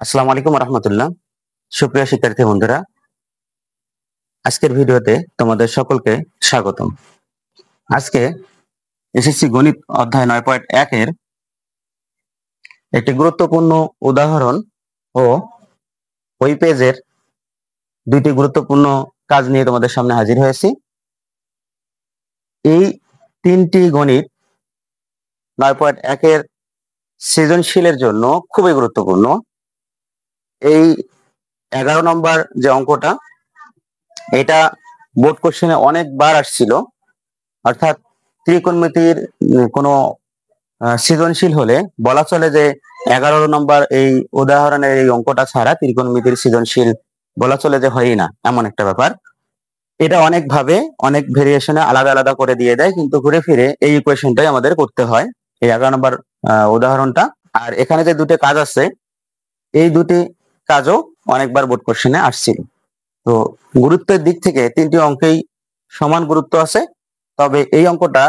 আসসালামু আলাইকুম রহমতুল্লাহ। সুপ্রিয় শিক্ষার্থী বন্ধুরা, আজকের ভিডিওতে তোমাদের সকলকে স্বাগতম। আজকে এসএসসি গণিত অধ্যায় 9.1 এর একটি গুরুত্বপূর্ণ উদাহরণ ও ওই পেজের দুইটি গুরুত্বপূর্ণ কাজ নিয়ে তোমাদের সামনে হাজির হয়েছি। এই তিনটি গণিত 9.1 এর সৃজনশীলের জন্য খুবই গুরুত্বপূর্ণ। এই 11 নম্বর যে অঙ্কটা, এটা বোর্ড কোশ্চেনে অনেকবার আসছিল। অর্থাৎ ত্রিকোণমিতির কোনো সৃজনশীল হলে বলা চলে যে 11 নম্বর এই উদাহরণের এই অঙ্কটা ছাড়া ত্রিকোণমিতির সৃজনশীল বলা চলে যে হয়ই না, এমন একটা ব্যাপার। এটা অনেক ভাবে অনেক ভেরিয়েশনে আলাদা আলাদা করে দিয়ে দেয়, কিন্তু ঘুরে ফিরে এই ইকুয়েশনটাই আমাদের করতে হয়, এই 11 নম্বর উদাহরণটা। আর এখানে যে দুটো কাজ আছে, এই দুটি কাজও অনেকবার বোর্ড কোশ্চেনে আসছিল। তো গুরুত্বের দিক থেকে তিনটি অঙ্কেই সমান গুরুত্ব আছে, তবে এই অঙ্কটা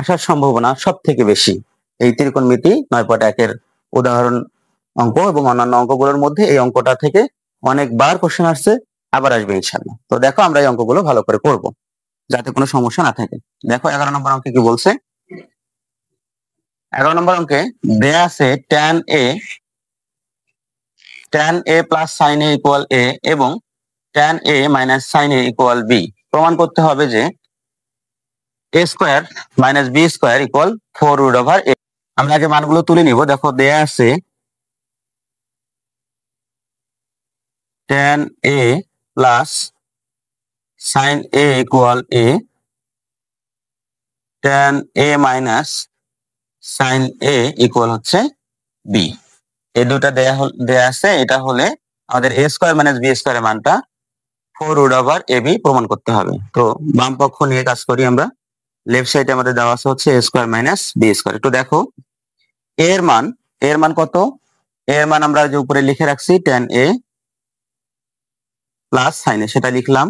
আসার সম্ভাবনা সব থেকে বেশি। এই ত্রিকোণমিতি 9.1 এর উদাহরণ অঙ্ক এবং অন্যান্য অঙ্কগুলোর মধ্যে এই অঙ্কটা থেকে অনেকবার কোশ্চেন আসছে, আবার আসবে ইনশাআল্লাহ। তো দেখো, আমরা এই অঙ্কগুলো ভালো করে করব যাতে কোনো সমস্যা না থাকে। দেখো 11 নম্বর অঙ্কে কি বলছে। 11 নম্বর অঙ্কে দেয়া আছে tan a plus sin a equal a এবং tan a minus sin a equal b। প্রমাণ করতে হবে যে a square minus b square equal 4√a। আমরা আগে মানগুলো তুলে নিব। দেখো দেয়া আছে tan a plus sin a equal a, tan a minus sin a equal হচ্ছে b। এই দুটো দেয়া আছে। এটা হলে আমাদের a স্কয়ার মাইনাস b স্কয়ারের মানটা 4√ab প্রমাণ করতে হবে। তো বাম পক্ষ নিয়ে কাজ করি আমরা। লেফট সাইডে আমাদের দেওয়া আছে হচ্ছে a square minus b square. একটু দেখো এর মান কত। এর মান আমরা যে উপরে লিখে রাখছি tan a plus sin a, সেটা লিখলাম।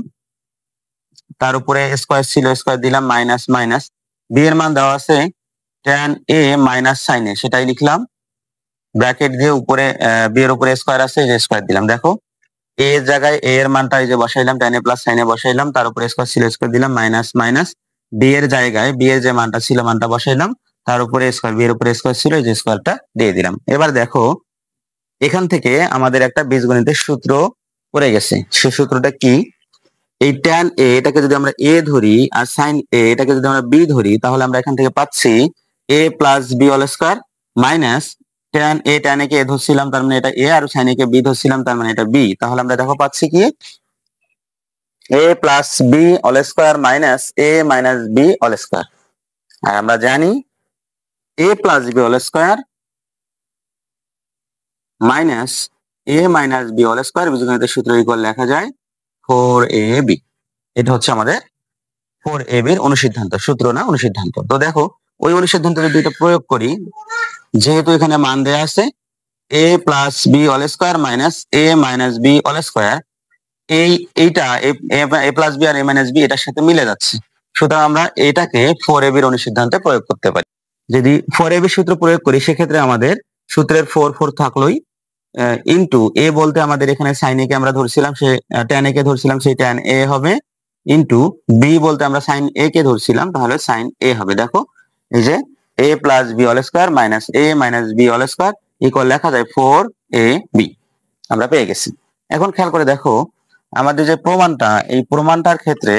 তার উপরে স্কয়ার ছিল, স্কয়ার দিলাম, মাইনাস মাইনাস। b এর মান দেওয়া আছে tan a minus sin a, সেটাই লিখলাম। ব্র্যাকেট দিয়ে উপরে b এর উপরে স্কয়ার আছে, এই যে স্কয়ার দিলাম। দেখো a এর জায়গায় a এর মানটা এই যে বসাইলাম, tan a plus sin a বসাইলাম, তার উপরে স্কয়ার ছিল, স্কয়ার দিলাম, মাইনাস মাইনাস। b এর জায়গায় b এর যে মানটা ছিল মানটা বসাইলাম, তার উপরে স্কয়ার, b এর উপরে স্কয়ার ছিল, এই যে স্কয়ারটা দিয়ে দিলাম। এবার দেখো এখান থেকে আমাদের একটা বীজগণিতের সূত্র পড়ে গেছে। সেই সূত্রটা কি? এই tan a এটাকে যদি আমরা a ধরি আর sin a এটাকে যদি আমরা b ধরি, তাহলে আমরা এখান থেকে পাচ্ছি a plus b whole square minus tan a কে a ধরছিলাম, তার মানে এটা a, R sin a K b ধরছিলাম, তার মানে এটা b। তাহলে আমরা দেখো পাচ্ছি কি a plus b whole square minus a minus b whole square. আর আমরা জানি a plus b whole square minus a minus b whole square বীজগণিতের সূত্র ইকুয়াল লেখা যায় 4ab। এটা হচ্ছে আমাদের 4ab এর অনুসিদ্ধান্ত, সূত্র না অনুসিদ্ধান্ত। তো দেখো ওই অনুসিদ্ধান্ত যদি এটা প্রয়োগ করি, যেহেতু এখানে মান দেয়া আছে a plus b whole square minus a minus b whole square, এইটা a প্লাস b আর a মাইনাস b এটার সাথে মিলে যাচ্ছে। সুতরাং আমরা এটাকে 4ab এর অনুসিদ্ধান্তে প্রয়োগ করতে পারি। যদি 4ab সূত্র প্রয়োগ করি, সেক্ষেত্রে আমাদের সূত্রের 4 থাকলোই, ইনটু a বলতে আমাদের এখানে sin a কে আমরা ধরছিলাম, সে tan a কে ধরছিলাম, সেই tan a হবে, ইনটু b বলতে আমরা sin a কে ধরছিলাম, তাহলে sin a হবে। দেখো এই যে a plus b whole square minus a minus b whole square equal লেখা যায় 4ab। আমরা পেয়ে গেছি। এখন খেয়াল করে দেখো আমাদের যে প্রমাণটা, এই প্রমাণটার ক্ষেত্রে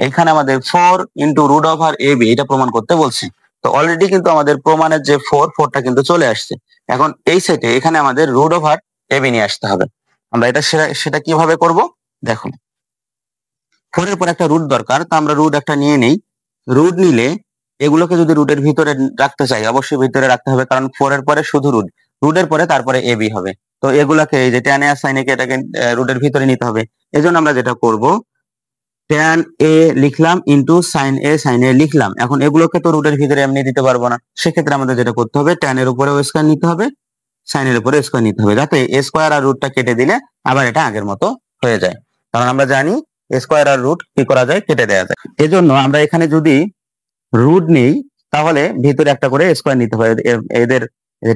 এখানে আমাদের 4 ইন্টু রুট ওভার ab এটা প্রমাণ করতে বলছে। তো অলরেডি কিন্তু আমাদের প্রমাণের যে 4টা কিন্তু চলে আসছে। এখন এই সেটে এখানে আমাদের রুট ওভার ab নিয়ে আসতে হবে। আমরা এটা সেটা কিভাবে করব দেখো। 4 এর পর একটা রুট দরকার, তো আমরা রুট একটা নিয়ে নেই। রুট নিলে এগুলোকে যদি রুটের ভিতরে রাখতে চাই, অবশ্যই ভিতরে রাখতে হবে, কারণ 4 এর পরে শুধু রুট, রুটের পরে তারপরে ab হবে। তো এগুলাকে এই যে tan a R sin a কে এটাকে রুটের ভিতরে নিতে হবে। এজন্য আমরা যেটা করব, tan a লিখলাম ইনটু sin a লিখলাম। এখন এগুলোকে তো রুটের ভিতরে এমনি দিতে পারবো না, সেক্ষেত্রে আমাদের যেটা করতে হবে, tan এর উপরে স্কয়ার নিতে হবে, sin এর উপরে স্কয়ার নিতে হবে, যাতে a স্কয়ার আর রুটটা কেটে দিলে আবার এটা আগের মতো হয়ে যায়। কারণ আমরা জানি স্কয়ার আর রুট কি করা যায়, কেটে দেওয়া যায়। এজন্য আমরা এখানে যদি রুট নেই, তাহলে ভিতরে একটা করে স্কয়ার নিতে হবে। এদের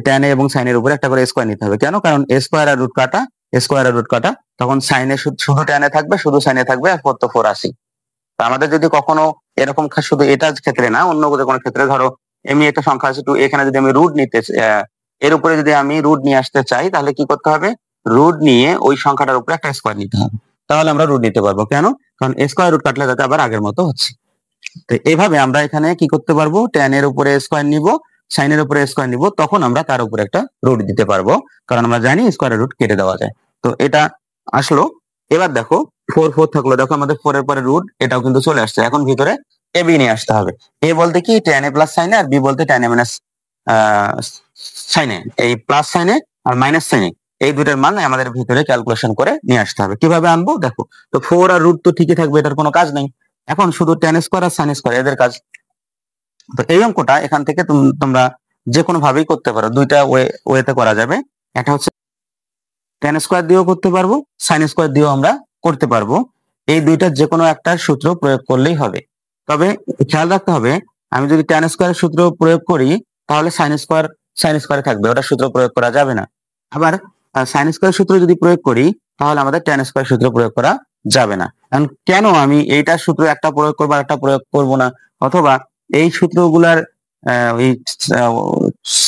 tan a এবং sin এর উপরে একটা করে স্কয়ার নিতে হবে। কেন? কারণ স্কয়ার আর রুট কাটা, তখন sin এ শুধু tan এ থাকবে, শুধু sin এ থাকবে, আর 4 তো 4 আসি। তো আমাদের যদি কখনো এরকম শুধু এটার ক্ষেত্রে না, অন্য কোনো ক্ষেত্রে ধরো এমনি একটা সংখ্যা আছে 2, এখানে যদি আমি রুট নিতে এর উপরে যদি আমি রুট নিয়ে আসতে চাই, তাহলে কি করতে হবে? রুট নিয়ে ওই সংখ্যাটার উপরে একটা স্কয়ার নিতে হবে, তাহলে আমরা রুট নিতে পারবো। কেন? কারণ স্কয়ার রুট কাটলে যাতে আবার আগের মতো হচ্ছে। তো এইভাবে আমরা এখানে কি করতে পারবো? tan এর উপরে স্কয়ার নিব, sin এর উপরে স্কয়ার নিব, তখন আমরা তার উপরে একটা রুট দিতে পারবো, কারণ আমরা জানি স্কয়ারের রুট কেটে দেওয়া যায়। তো এটা আসলো। এবার দেখো 4 4 থাকলো, দেখো আমাদের 4 এর পরে রুট, এটাও কিন্তু চলে আসছে। এখন ভিতরে a b নিয়ে আসতে হবে। a বলতে কি tan a plus sin a, আর b বলতে tan a minus sin a। এই প্লাস sin a আর মাইনাস sin a, এই দুটোর মান আমাদের ভিতরে ক্যালকুলেশন করে নিয়ে আসতে হবে। কিভাবে আনবো দেখো। তো 4 আর রুট তো ঠিকই থাকবে, এটার কোনো কাজ নেই। এখন শুধু tan স্কয়ার আর sin স্কয়ার এদের কাজ। তো এই অঙ্কটা এখান থেকে তোমরা যে কোনো ভাবেই করতে পারো, দুইটা ওয়েতে করা যাবে। একটা হচ্ছে tan স্কয়ার দিয়েও করতে পারবো, sin স্কয়ার দিয়েও আমরা করতে পারবো। এই দুইটার যে কোনো একটা সূত্র প্রয়োগ করলেই হবে। তবে খেয়াল রাখতে হবে, আমি যদি tan স্কয়ারের সূত্র প্রয়োগ করি, তাহলে sin স্কয়ারে থাকবে, ওটা সূত্র প্রয়োগ করা যাবে না। আবার sin স্কয়ারের সূত্র যদি প্রয়োগ করি, তাহলে আমাদের tan স্কয়ার সূত্র প্রয়োগ করা যাবে না। কারণ কেন আমি এইটার সূত্র একটা প্রয়োগ করবো আর একটা প্রয়োগ করবো না, অথবা এই সূত্রগুলার ওই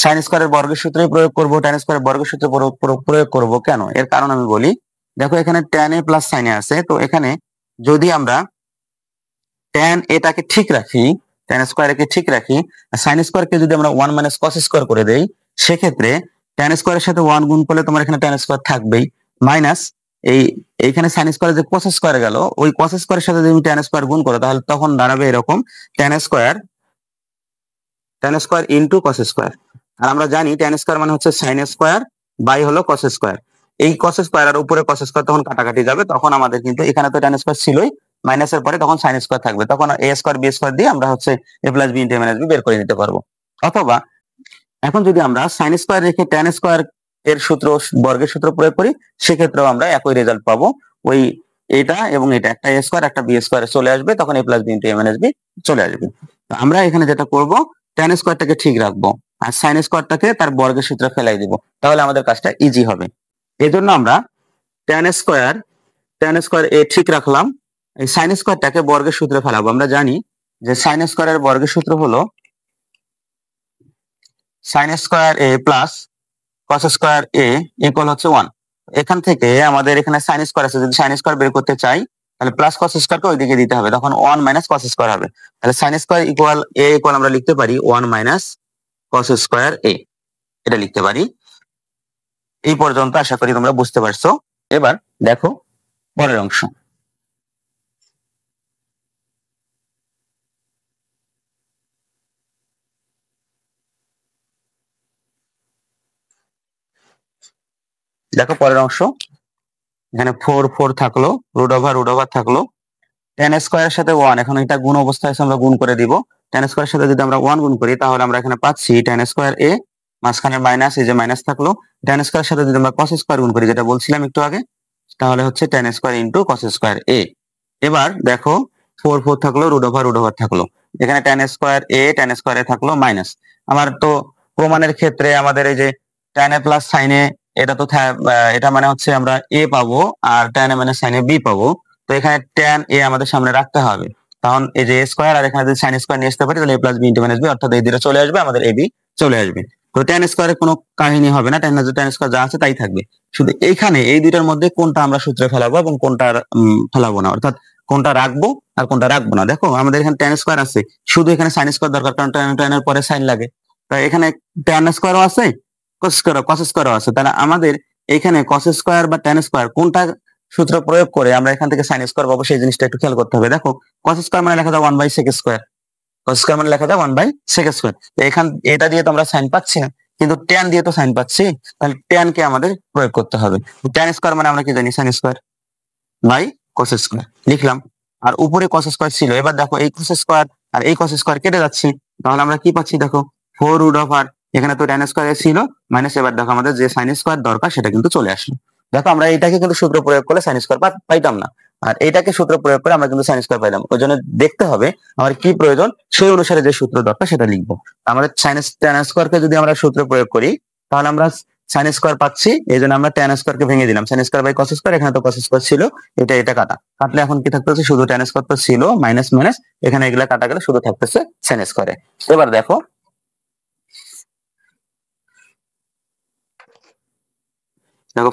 sin স্কয়ারের বর্গের সূত্রই প্রয়োগ করব, tan স্কয়ারের বর্গের সূত্র প্রয়োগ করব কেন? এর কারণ আমি বলি। দেখো এখানে tan a plus sin a আছে, তো এখানে যদি আমরা tan এটাকে ঠিক রাখি, tan স্কয়ারকে ঠিক রাখি, আর sin স্কয়ারকে যদি আমরা 1 মাইনাস cos স্কয়ার করে দেই, সেক্ষেত্রে tan স্কয়ারের সাথে 1 গুণ করলে তোমার এখানে tan স্কয়ার থাকবেই, মাইনাস এইখানে sin স্কয়ারে যে cos স্কয়ার গেল, ওই cos স্কয়ারের সাথে যদি তুমি tan স্কয়ার গুণ করো, তাহলে তখন দাঁড়াবে এরকম tan square into cos square. আর আমরা জানি tan স্কয়ার মানে হচ্ছে sin স্কয়ার বাই হলো cos স্কয়ার। এই cos স্কয়ার আর উপরে cos স্কয়ার তখন কাটাকাটি যাবে, তখন আমাদের কিন্তু এখানে তো tan স্কয়ার ছিলই, মাইনাসের পরে তখন sin স্কয়ার থাকবে, তখন a স্কয়ার b স্কয়ার দিয়ে আমরা হচ্ছে a plus b into a minus b বের করে নিতে পারবো। অথবা এখন যদি আমরা sin স্কয়ার রেখে tan স্কয়ার এর সূত্র, বর্গের সূত্র প্রয়োগ করি, সেক্ষেত্রেও আমরা একই রেজাল্ট পাবো। ওই এটা এবং এটা, একটা a স্কয়ার একটা b স্কয়ারে চলে আসবে, তখন a plus b into a minus b চলে আসবে। তো আমরা এখানে যেটা করব, tan স্কয়ারটাকে ঠিক রাখবো আর sin স্কয়ারটাকে তার বর্গের সূত্রে ফেলাই দিব, তাহলে আমাদের কাজটা ইজি হবে। এজন্য আমরা tan স্কয়ার এ ঠিক রাখলাম, এই sin স্কয়ারটাকে বর্গের সূত্রে ফেলাবো। আমরা জানি যে sin স্কয়ারের বর্গের সূত্র হলো sin square a plus cos square a equal হচ্ছে 1। এখান থেকে আমাদের এখানে sin স্কয়ার আছে, যদি sin স্কয়ার বের করতে চাই, তাহলে প্লাস cos স্কয়ারকে ওইদিকে দিতে হবে, তখন 1 মাইনাস cos স্কয়ার হবে। তাহলে sin square equal a equal আমরা লিখতে পারি 1 মাইনাস cos স্কয়ার a, এটা লিখতে পারি। এই পর্যন্ত আশা করি তোমরা বুঝতে পারছো। এবার দেখো পরের অংশ। দেখো পরের অংশ, এখানে 4 4 থাকলো, রুট ওভার থাকলো, tan স্কয়ারের সাথে 1, এখন এটা গুণ অবস্থায় আছে, আমরা গুণ করে দিব। tan স্কয়ারের সাথে যদি আমরা 1 গুণ করি, তাহলে আমরা এখানে পাচ্ছি tan স্কয়ার a, মাঝখানে মাইনাস, এই যে মাইনাস থাকলো। tan স্কয়ারের সাথে যদি আমরা cos স্কয়ার গুণ করি, যেটা বলছিলাম একটু আগে, তাহলে হচ্ছে tan square into cos square a। এবার দেখো 4 4 থাকলো, রুট ওভার থাকলো, এখানে tan স্কয়ার a থাকলো মাইনাস। আমার তো প্রমাণের ক্ষেত্রে আমাদের এই যে tan a plus sin a, এটা তো এটা মানে হচ্ছে আমরা a পাবো, আর tan a minus sin a b পাবো। তো এখানে tan a আমাদের সামনে রাখতে হবে, তখন এই যে a স্কয়ার আর এখানে যদি sin স্কয়ার নিয়ে আসতে পারি, তাহলে a plus b into minus b, অর্থাৎ এই দুটো চলে আসবে, আমাদের ab চলে আসবে। তো tan স্কয়ারের কোনো কাহিনী হবে না, tan স্কয়ার যা আছে তাই থাকবে। শুধু এইখানে এই দুইটার মধ্যে কোনটা আমরা সূত্রে ফেলাবো এবং কোনটা ফেলাবো না, অর্থাৎ কোনটা রাখবো আর কোনটা রাখবো না। দেখো আমাদের এখানে tan স্কয়ার আছে, শুধু এখানে sin স্কয়ার দরকার, কারণ tan এর পরে sin লাগে। তাই এখানে tan স্কয়ারও আছে, cos স্কয়ারও আছে, তাহলে আমাদের এখানে cos স্কয়ার বা tan স্কয়ার কোনটা সূত্র প্রয়োগ করে আমরা এখান থেকে sin স্কয়ার পাবো, সেই জিনিসটা একটু খেয়াল করতে হবে। দেখো cos স্কয়ার মানে লেখা যায় 1 by sec square, cos square মানে লেখা যায় 1 বাই sec স্কয়ার। এখান এটা দিয়ে তো আমরা sin পাচ্ছি না, কিন্তু tan দিয়ে তো sin পাচ্ছি, তাহলে tan কে আমাদের প্রয়োগ করতে হবে। tan স্কয়ার মানে আমরা কি জানি, sin square by cos square লিখলাম, আর উপরে cos স্কয়ার ছিল। এবার দেখো এই cos স্কয়ার আর এই cos স্কয়ার কেটে যাচ্ছে, তাহলে আমরা কি পাচ্ছি, দেখো 4 রুট ওভার, এখানে তো tan স্কয়ার ছিল মাইনাস, এবার দেখো আমাদের যে sin স্কয়ার দরকার সেটা কিন্তু চলে আসলো। দেখো আমরা এটাকে কিন্তু সূত্র প্রয়োগ করলে sin স্কয়ার পাইতাম না, আর এটাকে সূত্র প্রয়োগ করে আমরা কিন্তু সাইন স্কয়ার পাইলাম। ওই জন্য দেখতে হবে আমার কি প্রয়োজন, সেই অনুসারে যে সূত্র দরকার সেটা লিখবো। আমাদের tan স্কয়ারকে যদি আমরা সূত্র প্রয়োগ করি তাহলে আমরা সাইন স্কয়ার পাচ্ছি, এই জন্য আমরা tan স্কয়ারকে ভেঙে দিলাম, sine square by cos square, এখানে তো কস স্কয়ার ছিল, এটা কাটলে এখন কি থাকতেছে, শুধু tan স্কয়ার তো ছিল মাইনাস মাইনাস, এখানে এগুলা কাটা গেলে শুধু থাকতেছে সাইন স্কয়ারে। এবার দেখো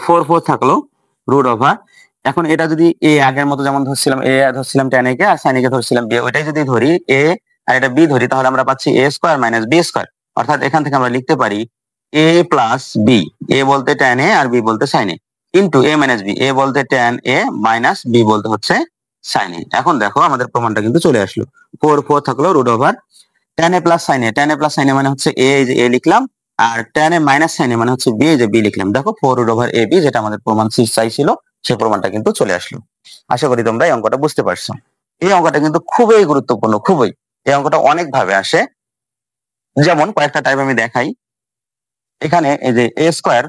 4 থাকলো রুট ওভার, এখন এটা যদি এ আগের মতো যেমন ধরছিলাম ধরছিলাম tan a K R sin a K ধরছিলাম b, ওইটাই যদি ধরি a আর এটা b ধরি তাহলে আমরা পাচ্ছি a square minus b square, অর্থাৎ এখান থেকে আমরা লিখতে পারি a প্লাস b, a বলতে tan a আর b বলতে sin a, into a minus b, a বলতে tan a মাইনাস b বলতে হচ্ছে sin a। এখন দেখো আমাদের প্রমাণটা কিন্তু চলে আসলো, 4 থাকলো root over tan a plus sin a, tan a plus sin a মানে হচ্ছে a, এই যে a লিখলাম, আর tan a minus sin a মানে হচ্ছে b, এই যে b লিখলাম। দেখো 4 রুট ওভার ab, যেটা আমাদের প্রমাণ চাইছিল সেই প্রমাণটা কিন্তু চলে আসলো। আশা করি তোমরা এই অঙ্কটা বুঝতে পারছো। এই অঙ্কটা কিন্তু খুবই গুরুত্বপূর্ণ, খুবই, এই অঙ্কটা অনেক ভাবে আসে, যেমন কয়েকটা টাইপ আমি দেখাই। এখানে এই যে a square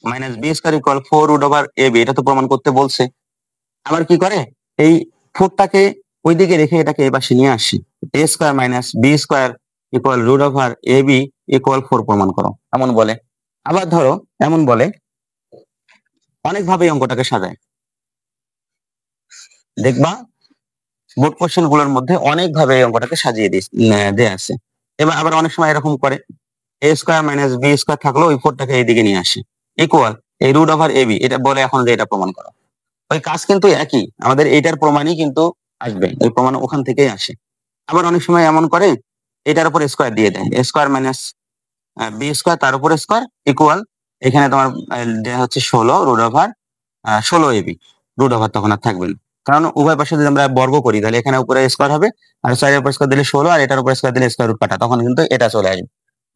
minus b square equal 4 root over ab, এটা তো প্রমাণ করতে বলছে। আবার কি করে, এই 4টাকে ওইদিকে রেখে এটাকে এই পাশে নিয়ে আসি, a square minus b square equal root over ab equal 4 প্রমাণ করো, এমন বলে। আবার ধরো এমন বলে, অনেকভাবে অঙ্কটাকে সাজায়, দেখবা বোর্ড কোশ্চেন গুলোর মধ্যে অনেকভাবে এই অঙ্কটাকে সাজিয়ে দেয়া আছে। এবার আবার অনেক সময় এরকম করে, a square minus b square থাকলো, ওই 4টাকে এইদিকে নিয়ে আসে ইকুয়াল এই রুট ওভার ab, এটা বলে এখন যে এটা প্রমাণ করো। ওই কাজ কিন্তু একই, আমাদের এইটার প্রমাণই কিন্তু আসবে, ওই প্রমাণ ওখান থেকেই আসে। আবার অনেক সময় এমন করে এটার উপর স্কয়ার দিয়ে দেয়, a square minus b square তার উপর স্কয়ার ইকুয়াল এখানে তোমার দেয়া হচ্ছে 16 root over 16 ab, root over তখন আর থাকবে না, কারণ উভয় পাশে যদি আমরা বর্গ করি তাহলে এখানে উপরে স্কয়ার হবে, আর সাইডের উপর স্কয়ার দিলে 16 আর এটার উপর স্কয়ার দিলে স্কয়ার রুট কাটা, তখন কিন্তু এটা চলে আসবে।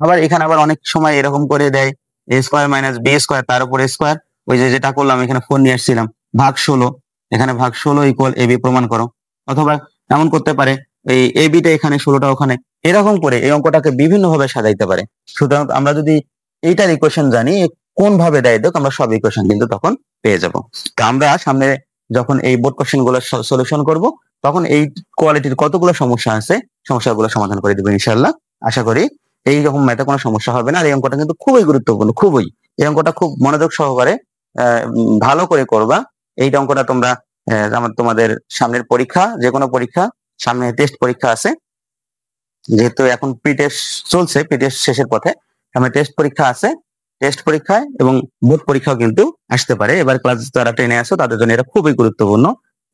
আবার এখানে আবার অনেক সময় এরকম করে দেয় a square minus b square তার উপর স্কয়ার, ওই যে যেটা করলাম এখানে 4 নিয়ে আসছিলাম, ভাগ 16, এখানে ভাগ 16 ইকুয়াল ab প্রমাণ করো। অথবা এমন করতে পারে এই ab টা এখানে 16টা ওখানে, এরকম করে এই অঙ্কটাকে বিভিন্ন ভাবে সাজাইতে পারে। সুতরাং আমরা যদি এইটার ইকুয়েশন জানি কোন ভাবে দেয় দেখ, আমরা সব ইকুয়েশন কিন্তু তখন পেয়ে যাব। তো আমরা সামনে যখন এই বোর্ড কোশ্চেন গুলো সলিউশন করব তখন এই কোয়ালিটির কতগুলো সমস্যা আছে সমস্যাগুলো সমাধান করে দেবো ইনশাআল্লাহ। আশা করি এই রকম ম্যাথে কোনো সমস্যা হবে না। আর এই অঙ্কটা কিন্তু খুবই গুরুত্বপূর্ণ, খুবই, এই অঙ্কটা খুব মনোযোগ সহকারে ভালো করে করবা। এই অঙ্কটা তোমরা তোমাদের সামনের পরীক্ষা, যে কোনো পরীক্ষা, সামনে টেস্ট পরীক্ষা আছে, যেহেতু এখন প্রি টেস্ট চলছে, প্রি টেস্ট শেষের পথে, সামনে টেস্ট পরীক্ষা আছে, টেস্ট পরীক্ষায় এবং বোর্ড পরীক্ষাও কিন্তু আসতে পারে। এবার ক্লাস যারা 10-এ আছো তাদের জন্য এটা খুবই গুরুত্বপূর্ণ,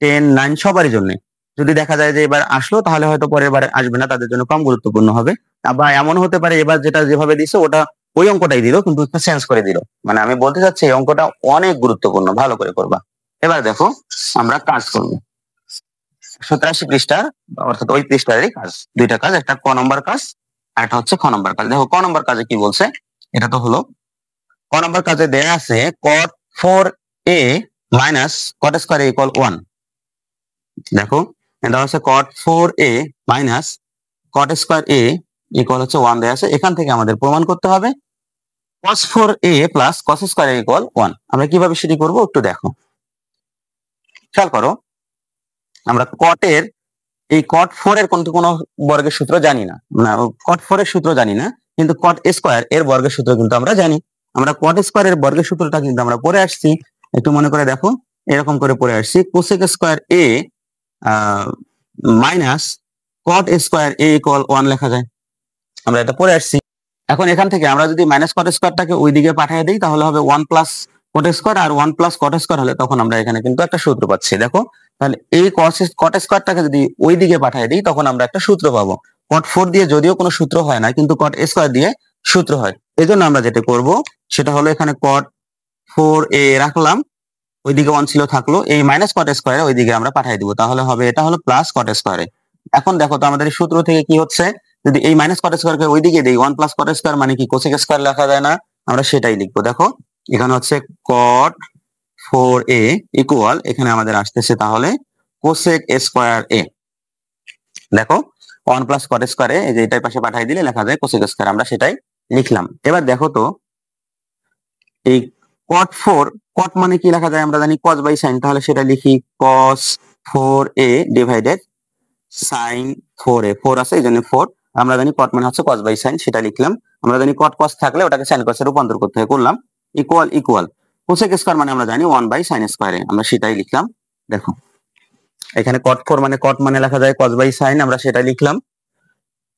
10, 9 সবারই জন্য। যদি দেখা যায় যে এবার আসলো তাহলে হয়তো পরের বার আসবে না, তাদের জন্য কম গুরুত্বপূর্ণ হবে। আবার এমন হতে পারে এবার যেটা যেভাবে দিছে ওটা ওই অঙ্কটাই দিল কিন্তু একটু চেঞ্জ করে দিল, মানে আমি বলতে চাচ্ছি এই অঙ্কটা অনেক গুরুত্বপূর্ণ, ভালো করে করবা। এবার দেখো আমরা কাজ করবো 87 পৃষ্ঠার, অর্থাৎ ওই পৃষ্ঠারই কাজ, দুইটা কাজ, একটা ক নম্বর কাজ আর একটা হচ্ছে খ নম্বর কাজ। দেখো ক নম্বর কাজে কি বলছে, এটা তো হলো ক নম্বর কাজে দেয়া আছে cot 4a minus cot square equal 1। দেখো এটা হচ্ছে cot 4a minus cot square a equal হচ্ছে 1 দেয়া আছে। এখান থেকে আমাদের প্রমাণ করতে হবে cos 4a plus cos square equal 1। আমরা কিভাবে সেটি করব একটু দেখো, খেয়াল করো। আমরা কটের এই cot 4 এর কোনো বর্গের সূত্র জানি না, cot 4 এর সূত্র জানি না, কিন্তু cot স্কয়ার এর বর্গের সূত্র কিন্তু আমরা জানি। আমরা cot স্কয়ার এর বর্গের সূত্রটা কিন্তু আমরা পড়ে আসছি, একটু মনে করে দেখো, এরকম করে পড়ে আসছি cosec square a minus cot square a equal 1 লেখা যায়, আমরা এটা পড়ে আসছি। এখন এখান থেকে আমরা যদি মাইনাস cot স্কয়ারটাকে ওই দিকে পাঠিয়ে দিই তাহলে হবে 1 প্লাস cot স্কয়ার, আর 1 প্লাস cot স্কয়ার হলে তখন আমরা এখানে কিন্তু একটা সূত্র পাচ্ছি। দেখো তাহলে এই cot স্কয়ারটাকে যদি ওই দিকে পাঠিয়ে দিই তখন আমরা একটা সূত্র পাবো। cot 4 দিয়ে যদিও কোনো সূত্র হয় না, কিন্তু cot স্কয়ার দিয়ে সূত্র হয়। এজন্য আমরা যেটা করব সেটা হলো এখানে cot 4a রাখলাম, ওইদিকে 1 ছিল থাকলো, এই মাইনাস cot স্কয়ার ওইদিকে আমরা পাঠিয়ে দিব, তাহলে হবে এটা হলো প্লাস cot স্কয়ারে। এখন দেখো তো আমাদের সূত্র থেকে কি হচ্ছে, যদি এই মাইনাস cot স্কয়ারকে ওইদিকে দেই 1 প্লাস cot স্কয়ার মানে কি cosec স্কয়ার লেখা যায় না, আমরা সেটাই লিখবো। দেখো এখানে হচ্ছে cot 4a ইকুয়াল এখানে আমাদের আসতেছে তাহলে cosec স্কয়ার a। দেখো 1 প্লাস cot স্কয়ারে এই যে এটার পাশে পাঠিয়ে দিলে লেখা যায় cosec স্কয়ার, আমরা সেটাই লিখলাম। এবার দেখো তো এই cot 4 cot মানে কি লেখা যায় আমরা জানি cos বাই sin, তাহলে সেটা লিখি cos 4a divided sin 4a, 4 আছে এইজন্য 4, আমরা জানি cot মানে হচ্ছে cos বাই sin, সেটা লিখলাম। আমরা জানি cot cos থাকলে ওটাকে sin cos এ রূপান্তর করতে হয়, করলাম। ইকুয়াল ইকুয়াল cosec স্কয়ার মানে আমরা জানি 1 বাই sin স্কয়ার এ, আমরা সেটাই লিখলাম। দেখো এখানে cot 4 মানে cot মানে লেখা যায় cos বাই sin, আমরা সেটা লিখলাম।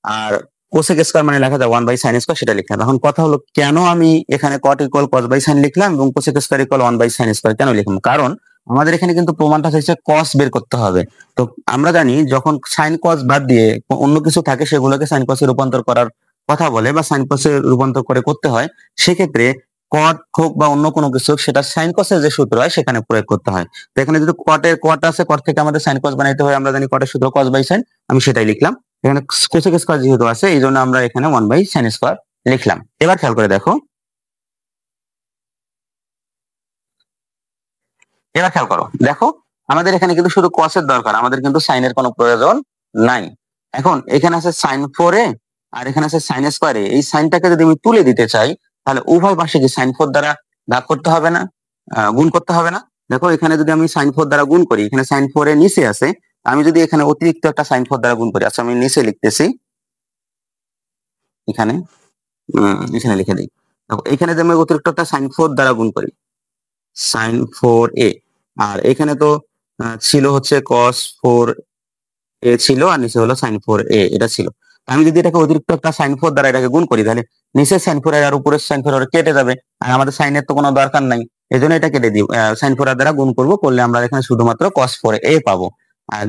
আর cosec স্কয়ার মানে লেখা যায় 1 বাই sin স্কয়ার, সেটা লিখলাম। এখন কথা হলো কেন আমি এখানে cot equal cos by sin লিখলাম এবং cosec square equal 1 by sin square কেন লিখলাম? কারণ আমাদের এখানে কিন্তু প্রমাণটা হচ্ছে cos বের করতে হবে। তো আমরা জানি যখন sin cos বাদ দিয়ে অন্য কিছু থাকে সেগুলোকে sin cos এ রূপান্তর করার কথা বলে বা sin cos এ রূপান্তর করে করতে হয়, সেক্ষেত্রে cot হোক বা অন্য কোনো কিছু সেটা sin cos এর যে সূত্র হয় সেখানে প্রয়োগ করতে হয়। তো এখানে যদি cot আছে, cot থেকে আমাদের sin cos বানাইতে হয়, আমরা জানি cot এর সূত্র cos বাই sin, আমি সেটাই লিখলাম। এখানে cosec স্কয়ার যেহেতু আছে এই জন্য আমরা এখানে 1 বাই sin স্কয়ার লিখলাম। এবার খেয়াল করে দেখো, এবার খেয়াল করো, দেখো আমাদের এখানে কিন্তু শুধু cos এর দরকার, আমাদের কিন্তু sin এর কোনো প্রয়োজন নাই। এখন এখানে আছে sin 4a আর এখানে আছে sin স্কয়ার a, এই সাইনটাকে যদি আমি তুলে দিতে চাই তাহলে উভয় পাশে কি sin 4 দ্বারা ভাগ করতে হবে না, গুণ করতে হবে না? দেখো এখানে যদি আমি sin 4 দ্বারা গুণ করি, এখানে sin 4 এর নিচে আছে, আমি যদি এখানে অতিরিক্ত একটা sin 4 দ্বারা গুণ করি, আচ্ছা আমি নিচে লিখতেছি, এখানে এখানে লিখে দিই। দেখো এখানে যদি আমি অতিরিক্ত একটা sin 4 দ্বারা গুণ করি, sin 4a, আর এখানে তো ছিল হচ্ছে cos 4a ছিল আর নিচে হলো sin 4a, এটা ছিল। আমি যদি এটাকে অতিরিক্ত একটা sin 4 দ্বারা এটাকে গুণ করি তাহলে নিচে sin 4 আর উপরের sin 4 কেটে যাবে, আর আমাদের sin এর তো কোনো দরকার নাই, এজন্য এটা কেটে দিই, sin 4 দ্বারা গুণ করব, করলে আমরা এখানে শুধুমাত্র cos 4a পাবো। আর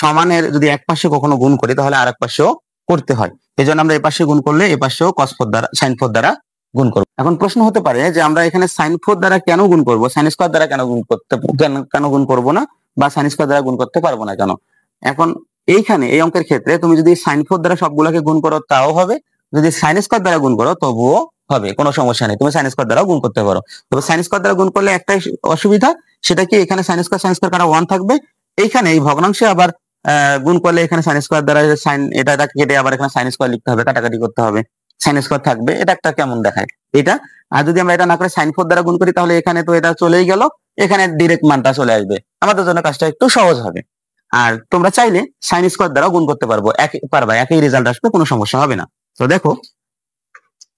সমানের যদি এক পাশে কখনো গুণ করি তাহলে আরেক পাশেও করতে হয়, এজন্য আমরা এই পাশে গুণ করলে এই পাশেও cos 4 দ্বারা sin 4 দ্বারা গুণ করব। এখন প্রশ্ন হতে পারে যে আমরা এখানে sin 4 দ্বারা কেন গুণ করব, sin স্কয়ার দ্বারা কেন গুণ করতে কেন গুণ করব না, বা sin স্কয়ার দ্বারা গুণ করতে পারবো না কেন? এখন এইখানে এই অঙ্কের ক্ষেত্রে তুমি যদি sin 4 দ্বারা সবগুলোকে গুণ করো তাও হবে, যদি sin স্কয়ার দ্বারা গুণ করো তবুও হবে, কোনো সমস্যা নেই, তুমি sin স্কয়ার দ্বারাও গুণ করতে পারো। তবে sin স্কয়ার দ্বারা গুণ করলে একটাই অসুবিধা, সেটা কি এখানে sin স্কয়ার কাটা 1 থাকবে, এইখানে এই ভগ্নাংশে আবার গুণ করলে এখানে sin স্কয়ার দ্বারা sin এটা কেটে আবার এখানে sin স্কয়ার লিখতে হবে, কাটাকাটি করতে হবে, sin স্কয়ার থাকবে, এটা একটা কেমন দেখায় এটা। আর যদি আমরা এটা না করে sin 4 দ্বারা গুণ করি তাহলে এখানে তো এটা চলেই গেল, এখানে ডিরেক্ট মানটা চলে আসবে, আমাদের জন্য কাজটা একটু সহজ হবে। আর তোমরা চাইলে sin স্কয়ার দ্বারা গুণ করতে পারবো, একই রেজাল্ট আসবে, কোনো সমস্যা হবে না। তো দেখো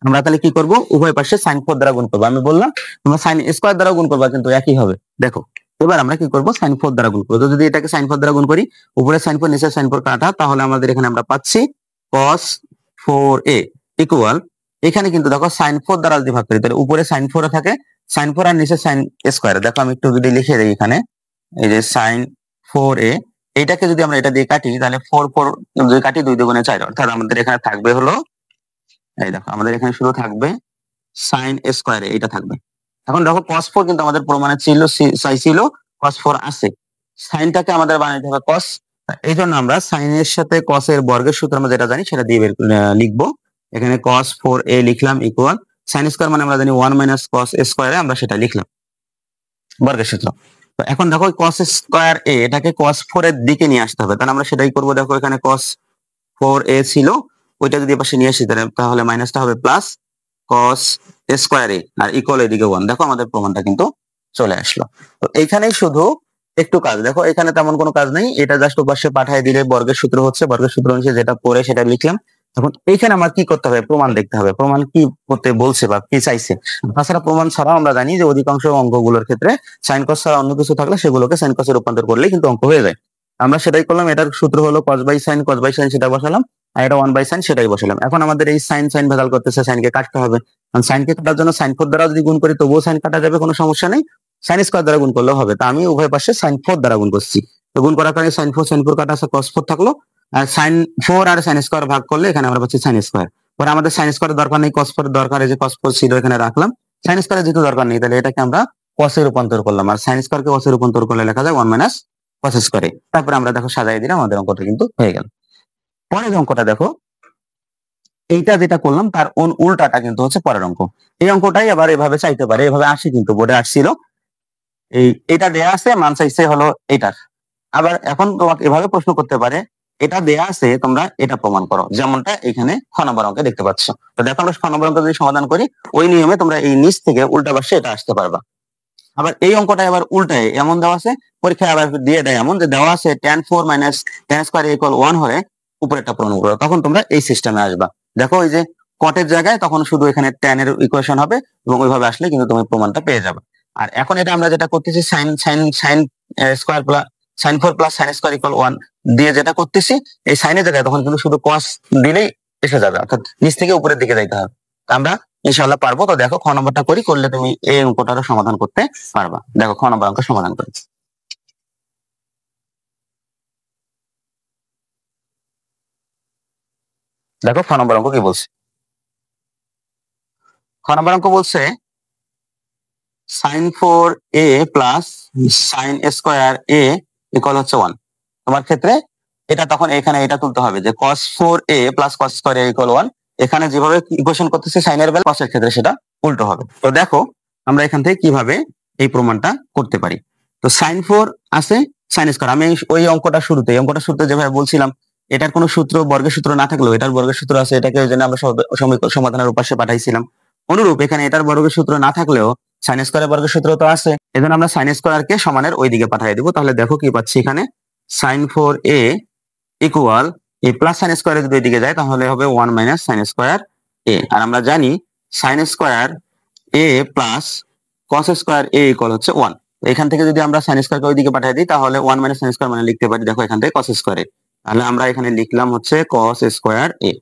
আমরা তাহলে কি করব, উভয় পাশে sin 4 দ্বারা গুণ করবো, আমি বললাম তোমরা sin স্কয়ার দ্বারা গুণ করবা কিন্তু একই হবে। দেখো এবার আমরা কি করব, sin 4 দ্বারা গুণ করবো, তো যদি এটাকে sin 4 দ্বারা গুণ করি, উপরে sin 4 নিচে sin 4 কাটা, তাহলে আমাদের এখানে আমরা পাচ্ছি cos 4a ইকুয়াল, এখানে কিন্তু দেখো sin 4 দ্বারা যদি ভাগ করি তাহলে উপরে sin 4 থাকে, sin 4 আর নিচে sin স্কয়ার, দেখো আমি একটু যদি লিখে দিই এখানে, এই যে sin 4a, এইটাকে যদি আমরা এটা দিয়ে কাটি তাহলে 4 4 যদি কাটি 2 2 4, অর্থাৎ আমাদের এখানে থাকবে হলো, এই দেখো আমাদের এখানে শুধু থাকবে sin স্কয়ার এ, এটা থাকবে। এখন দেখো cos 4 কিন্তু আমাদের প্রমাণে ছিল, চাইছিল cos 4 আছে, সাইনটাকে আমাদের বানাইতে হবে cos, এই জন্য আমরা sin এর সাথে cos এর বর্গের সূত্র আমরা যেটা জানি সেটা দিয়ে লিখবো। এখানে cos 4a লিখলাম ইকুয়াল sin স্কয়ার মানে আমরা জানি 1 মাইনাস cos স্কয়ার, আমরা সেটা লিখলাম বর্গের সূত্র। তো এখন দেখো cos স্কয়ার a এটাকে cos 4 এর দিকে নিয়ে আসতে হবে, তাহলে আমরা সেটাই করব। দেখো এখানে cos 4a ছিল, ওইটা যদি পাশে নিয়ে আসি তাহলে মাইনাসটা হবে প্লাস cos স্কয়ার a আর ইকুয়াল এদিকে 1, দেখো আমাদের প্রমাণটা কিন্তু চলে আসলো। তো এইখানেই শুধু একটু কাজ, দেখো এখানে তেমন কোনো কাজ নেই, এটা জাস্ট ওপাশে পাঠিয়ে দিলে বর্গের সূত্র হচ্ছে, বর্গের সূত্র অনুযায়ী যেটা পড়ে সেটা লিখলাম। এখন এইখানে আমার কি করতে হবে, প্রমাণ দেখতে হবে, প্রমাণ কি করতে বলছে বা কি চাইছে। তাছাড়া প্রমাণ ছাড়াও আমরা জানি যে অধিকাংশ অঙ্কগুলোর ক্ষেত্রে সাইন কস ছাড়া অন্য কিছু থাকলে সেগুলোকে সাইন কসে রূপান্তর করলেই কিন্তু অঙ্ক হয়ে যায়। আমরা সেটাই করলাম, এটার সূত্র হলো cos বাই sin সেটা বসালাম, আর এটা 1 বাই sin সেটাই বসালাম। এখন আমাদের এই সাইন ভেদাল করতেছে, সাইনকে কাটতে হবে, কারণ সাইনকে কাটার জন্য sin 4 দ্বারা যদি গুণ করি তবুও সাইন কাটা যাবে, কোনো সমস্যা নেই, sin স্কয়ার দ্বারা গুণ করলেও হবে। তা আমি উভয় পাশে sin 4 দ্বারা গুণ করছি, তো গুণ করার কারণে sin 4 কাটা আছে cos 4 থাকলো, আর sin 4 আর sin স্কয়ার ভাগ করলে এখানে আমরা পাচ্ছি sin স্কয়ার। পরে আমাদের sin স্কয়ারের দরকার নেই, cos 4 এর দরকার, এই যে cos 4 ছিল এখানে রাখলাম, sin স্কয়ারের যেহেতু দরকার নেই তাহলে এটাকে আমরা cos এ রূপান্তর করলাম, আর sin স্কয়ারকে cos এ রূপান্তর করলে লেখা যায় 1 মাইনাস cos স্কয়ার। তারপরে আমরা দেখো সাজাই দিলাম, আমাদের অঙ্কটা কিন্তু হয়ে গেল। পরের অঙ্কটা দেখো, এইটা যেটা করলাম তার উল্টাটা কিন্তু হচ্ছে পরের অঙ্ক। এই অঙ্কটাই আবার এভাবে চাইতে পারে, এভাবে আসে, কিন্তু বোর্ডে আসছিল, এটা দেয়া আছে, মান চাইছে হলো এটার। আবার এখন তোমাকে এভাবে প্রশ্ন করতে পারে, এটা দেয়া আছে তোমরা এটা প্রমাণ করো, যেমনটা এখানে খ নম্বর অঙ্কে দেখতে পাচ্ছ। তো দেখো আমরা খ নম্বর অঙ্ক যদি সমাধান করি ওই নিয়মে তোমরা এই নিচ থেকে উল্টা পাশে এটা আসতে পারবা। আবার এই অঙ্কটা এবার উল্টায় এমন দেওয়া আছে, পরীক্ষায় আবার দিয়ে দেয় এমন যে দেওয়া আছে tan4 minus tan square equal 1 হলে উপরেরটা পূরণ করো, তখন তোমরা এই সিস্টেমে আসবা। দেখো এই যে কটের জায়গায় তখন শুধু এখানে tan এর ইকুয়েশন হবে এবং ওইভাবে আসলে কিন্তু তুমি প্রমাণটা পেয়ে যাবে। আর এখন এটা আমরা যেটা করতেছি sin sin sin square plus sin4 plus sin square equal 1 দিয়ে যেটা করতেছি, এই সাইনের জায়গায় তখন কিন্তু শুধু cos দিলেই এসে যাবে, অর্থাৎ নিচ থেকে উপরের দিকে যাইতে হবে। আমরা ইনশাআল্লাহ পারবো। তো দেখো খ নম্বরটা করি, করলে তুমি এই অঙ্কটারও সমাধান করতে পারবা। দেখো খ নম্বর অঙ্ক সমাধান করেছি। দেখো খ নম্বর অঙ্ক কি বলছে। খ নম্বর অঙ্ক বলছে sin4a plus sin square a equal হচ্ছে 1। তোমার ক্ষেত্রে এটা তখন এখানে এটা তুলতে হবে যে cos4a plus cos square a equal 1। এখানে যেভাবে ইকুয়েশন করতেছে সাইনের বেলা cos এর ক্ষেত্রে সেটা উল্টো হবে। তো দেখো আমরা এখান থেকে কিভাবে এই প্রমাণটা করতে পারি। তো sin4 আছে sin স্কয়ার, আমি ওই অঙ্কটা শুরুতে যেভাবে বলছিলাম এটার কোনো সূত্র বর্গের সূত্র না থাকলেও এটার বর্গের সূত্র আছে, এটাকে ওই জন্য আমরা সমাধানের উপাশে পাঠাইছিলাম। অনুরূপ এখানে এটার বর্গের সূত্র না থাকলেও সাইন স্কয়ারের বর্গের সূত্র তো আছে, এজন্য আমরা সাইন স্কয়ারকে সমানের ওই দিকে পাঠিয়ে দিব। তাহলে দেখো কি পাচ্ছি এখানে sin4a ইকুয়াল এই প্লাস সাইন স্কয়ারের যদি এদিকে যায় তাহলে হবে 1 মাইনাস সাইন স্কয়ার a। আর আমরা জানি sine square a plus cos square a equal হচ্ছে 1। এখান থেকে যদি আমরা সাইন স্কয়ারকে ওইদিকে পাঠিয়ে দিই তাহলে 1 মাইনাস সাইন স্কয়ার মানে লিখতে পারি দেখো এখান থেকে cos স্কয়ার a। তাহলে আমরা এখানে লিখলাম হচ্ছে cos স্কয়ার a,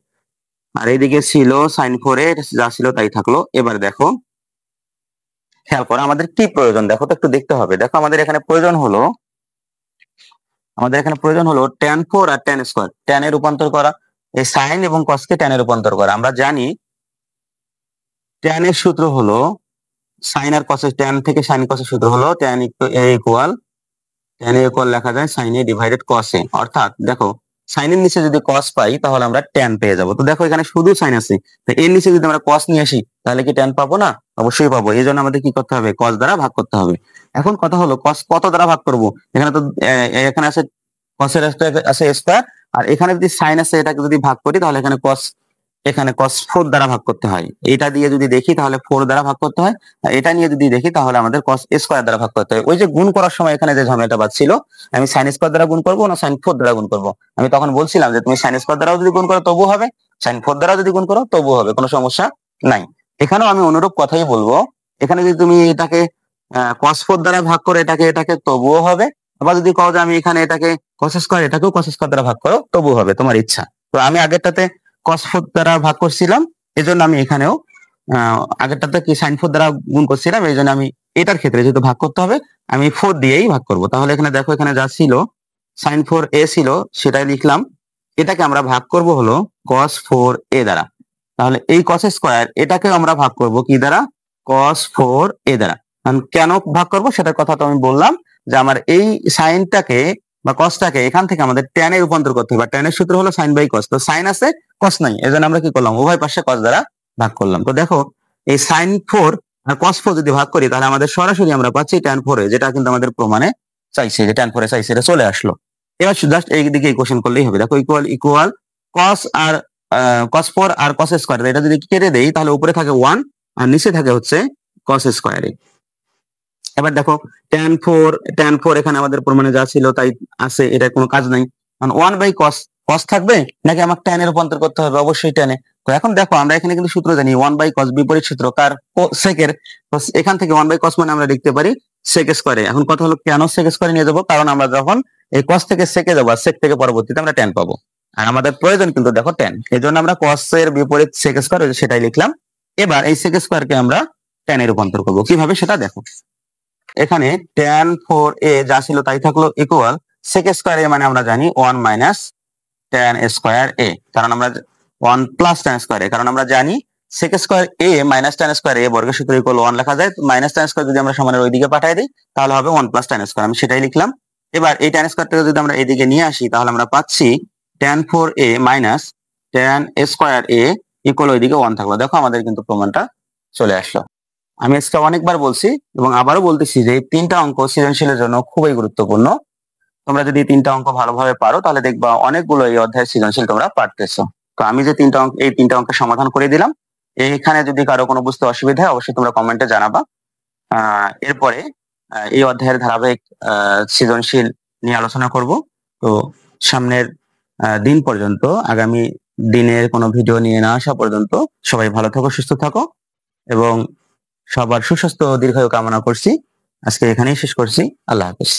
আর এইদিকে ছিল sin4a, যা ছিল তাই থাকলো। এবার দেখো খেয়াল করো আমাদের কি প্রয়োজন, দেখো তো একটু দেখতে হবে। দেখো আমাদের এখানে প্রয়োজন হলো tan4 আর tan স্কয়ার, tan এ রূপান্তর করা, এই sin এবং cos কে tan এ রূপান্তর করা। আমরা জানি tan এর সূত্র হলো sin আর cos এর, tan থেকে sin cos এর সূত্র হলো tan ইকুয়াল লেখা যায় sin a divided cos a। অর্থাৎ দেখো sin এর নিচে যদি cos পাই তাহলে আমরা tan পেয়ে যাব। তো দেখো এখানে শুধু sin আছে, তো এর নিচে যদি আমরা cos নিয়ে আসি তাহলে কি tan পাবো না? অবশ্যই পাবো। এই জন্য আমাদের কি করতে হবে, cos দ্বারা ভাগ করতে হবে। এখন কথা হলো cos কত দ্বারা ভাগ করব, এখানে তো এখানে আছে cos এর আছে স্কয়ার, আর এখানে যদি sin আছে এটাকে যদি ভাগ করি তাহলে এখানে cos 4 দ্বারা ভাগ করতে হয়। এটা দিয়ে যদি দেখি তাহলে 4 দ্বারা ভাগ করতে হয়, আর এটা নিয়ে যদি দেখি তাহলে আমাদের cos স্কয়ার দ্বারা ভাগ করতে হয়। ওই যে গুণ করার সময় এখানে যে ঝামেলাটা বাজছিল, আমি sin স্কয়ার দ্বারা গুণ করব না sin 4 দ্বারা গুণ করব, আমি তখন বলছিলাম যে তুমি sin স্কয়ার দ্বারাও যদি গুণ করো তবু হবে, sin 4 দ্বারাও যদি গুণ করো তবু হবে, কোনো সমস্যা নাই। এখানেও আমি অনুরূপ কথাই বলবো, এখানে যদি তুমি এটাকে cos 4 দ্বারা ভাগ করো এটাকে তবুও হবে, আবার যদি কও যে আমি এখানে এটাকে cos স্কয়ার এটাকেও cos স্কয়ার দ্বারা ভাগ করো তবু হবে, তোমার ইচ্ছা। তো আমি আগেরটাতে cos 4 দ্বারা ভাগ করছিলাম, এজন্য আমি এখানেও আগেরটাতে কি sin 4 দ্বারা গুণ করছিলাম, এই জন্য আমি এটার ক্ষেত্রে যেহেতু ভাগ করতে হবে আমি 4 দিয়েই ভাগ করব। তাহলে এখানে দেখো এখানে যা ছিল sin4a ছিল সেটাই লিখলাম, এটাকে আমরা ভাগ করব হলো cos 4a দ্বারা। তাহলে এই cos স্কয়ার এটাকে আমরা ভাগ করব কি দ্বারা, cos 4a দ্বারা। কেন ভাগ করব সেটার কথা তো আমি বললাম, যে আমার এই সাইনটাকে বা কসটাকে এখান থেকে আমাদের tan এ রূপান্তর করতে হবে। tan এর সূত্র হলো sin বাই cos, তো sin আছে cos নাই, এজন্য আমরা কি করলাম, উভয় পাশে cos দ্বারা ভাগ করলাম। তো দেখো এই sin 4 আর cos 4 যদি ভাগ করি তাহলে আমাদের সরাসরি আমরা পাচ্ছি tan 4 এ, যেটা কিন্তু আমাদের প্রমাণে চাইছে যে tan 4 এ চাইছে, এটা চলে আসলো। এবার জাস্ট এই দিকে ইকুয়েশন করলেই হবে। দেখো ইকুয়াল cos আর cos 4 আর cos স্কয়ার, এটা যদি কেটে দেই তাহলে উপরে থাকে 1 আর নিচে থাকে হচ্ছে cos স্কয়ার। এবার দেখো tan 4 এখানে আমাদের প্রমাণে যা ছিল তাই আছে, এটা কোনো কাজ নাই। কারণ 1 বাই cos থাকবে নাকি আমার tan এ রূপান্তর করতে হবে, অবশ্যই tan এ। তো এখন দেখো আমরা এখানে কিন্তু সূত্র জানি 1 বাই cos, বিপরীত সূত্র কার, sec এর। তো এখান থেকে 1 বাই cos মানে আমরা লিখতে পারি sec স্কয়ারে। এখন কথা হলো কেন sec স্কয়ারে নিয়ে যাব, কারণ আমরা যখন এই cos থেকে sec এ যাব আর sec থেকে পরবর্তীতে আমরা tan পাবো, আর আমাদের প্রয়োজন কিন্তু দেখো tan, এজন্য আমরা cos এর বিপরীত sec স্কয়ার সেটাই লিখলাম। এবার এই sec স্কয়ারকে আমরা tan এ রূপান্তর করব, কিভাবে সেটা দেখো। এখানে tan 4a যা ছিল তাই থাকলো ইকুয়াল sec স্কয়ার a মানে আমরা জানি 1 মাইনাস tan স্কয়ার a, কারণ আমরা 1 প্লাস tan স্কয়ার a, কারণ আমরা জানি sec square a minus tan square a বর্গের সূত্র ইকুয়াল 1 লেখা যায়। মাইনাস tan স্কয়ার যদি আমরা সমানের ওইদিকে পাঠিয়ে দিই তাহলে হবে 1 প্লাস tan স্কয়ার, আমি সেটাই লিখলাম। এবার এই tan স্কয়ারটাকে যদি আমরা এইদিকে নিয়ে আসি তাহলে আমরা পাচ্ছি tan 4a minus tan square a equal ওইদিকে 1 থাকলো। দেখো আমাদের কিন্তু প্রমাণটা চলে আসলো। আমি আজকে অনেকবার বলছি এবং আবারও বলতেছি যে এই 3টা অঙ্ক সৃজনশীলের জন্য খুবই গুরুত্বপূর্ণ। তোমরা যদি 3টা অঙ্ক ভালোভাবে পারো তাহলে দেখবা অনেকগুলো এই অধ্যায়ের সৃজনশীল তোমরা পারতেছো। তো আমি যে 3টা অঙ্ক, এই 3টা অঙ্কের সমাধান করে দিলাম। এখানে যদি কারো কোনো বুঝতে অসুবিধা হয় অবশ্যই তোমরা কমেন্টে জানাবা। এরপরে এই অধ্যায়ের ধারাবাহিক সৃজনশীল নিয়ে আলোচনা করব। তো সামনের দিন পর্যন্ত, আগামী দিনের কোনো ভিডিও নিয়ে না আসা পর্যন্ত সবাই ভালো থাকো, সুস্থ থাকো এবং সবার সুস্বাস্থ্য ও দীর্ঘায়ু কামনা করছি। আজকে এখানেই শেষ করছি। আল্লাহ হাফেজ।